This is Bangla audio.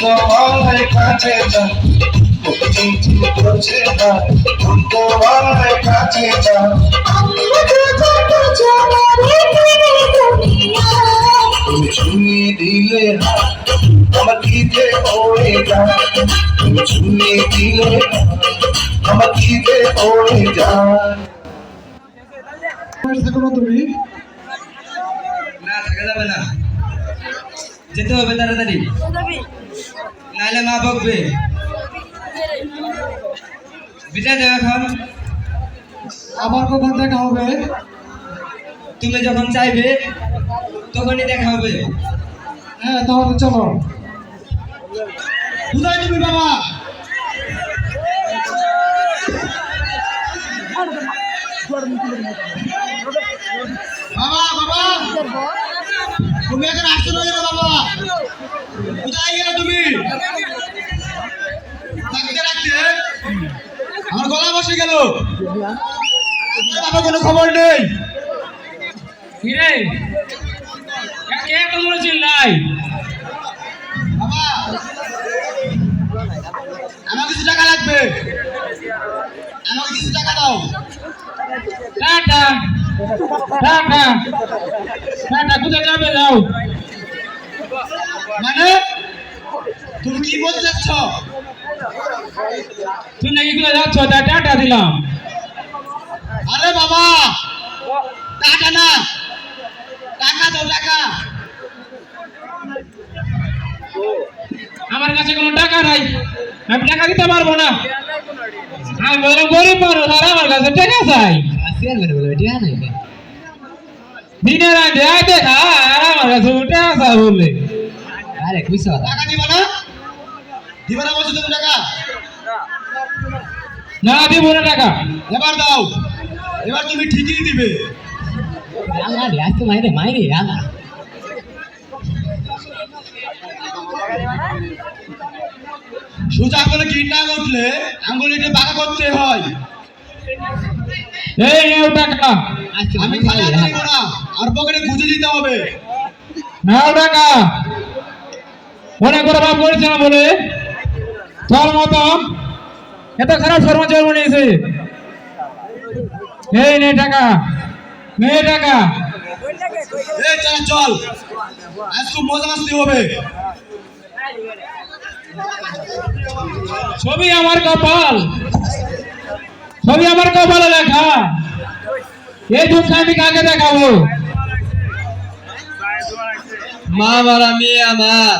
তোমার কাছে যাও করছে না তোমার কাছে যাও তুমি ছুঁয়ে দিলে আমার কি যে হয়ে যায় তুমি ছুঁয়ে দিলে আমার কি যে হয়ে যায় তুমি না থাকা যাবে না যেতে হবে তাড়াতাড়ি নাহলে মা বকবে বিদায় দেব এখন আবার কখন দেখা হবে তুমি যখন চাইবে তখনই দেখা হবে হ্যাঁ তাহলে চলো কোথায় তুমি বাবা বাবা তুমি এখন আসতে পারো না বাবা কোথায় গেলে তুমি থাকতে রাখতে আমার গলা বসে গেল বাবা কোনো খবর নেই কিরে কে তোমরা চিল্লাই বাবা আমার কিছু টাকা লাগবে আমাকে কিছু টাকা দাও টাটা টাটা টাটা কোথায় যাবে যাও মানে তুমি কি বলতে চাচ্ছ তুই নাকি কোথায় যাচ্ছ তাই টাটা দিলাম আরে বাবা টাকা না টাকা দাও টাকা আমার কাছে কোনো টাকা নাই আমি টাকা দিতে পারবো না আমি বললাম গরিব মানুষ আর আমার কাছে টাকা চাই দিনে রাতে আইতে খা আর আমার কাছে টাকা চাই বললে আরে কইছো টাকা দিবা না বলছো তুমি টাকা না দিব না টাকা এবার দাও এবার তুমি ঠিকই দিবে সোজা করে কিট না উঠলে আঙ্গুলিতে বাঁকা করতে হয় এই নাও টাকা আমি খালি হাতে দিব না আর পকেটে গুঁজে দিতে হবে নাও টাকা মনে করে বাপ করেছে না বলে তোর মতো এত খারাপ সর্বজন্ম নিয়েছে এই নে টাকা এই চল চল আজ খুব মজা মাস্তি হবে ছবি আমার কপালে লেখা এই দুঃখ আমি কাকে দেখাবো মা মারা মেয়ে আমার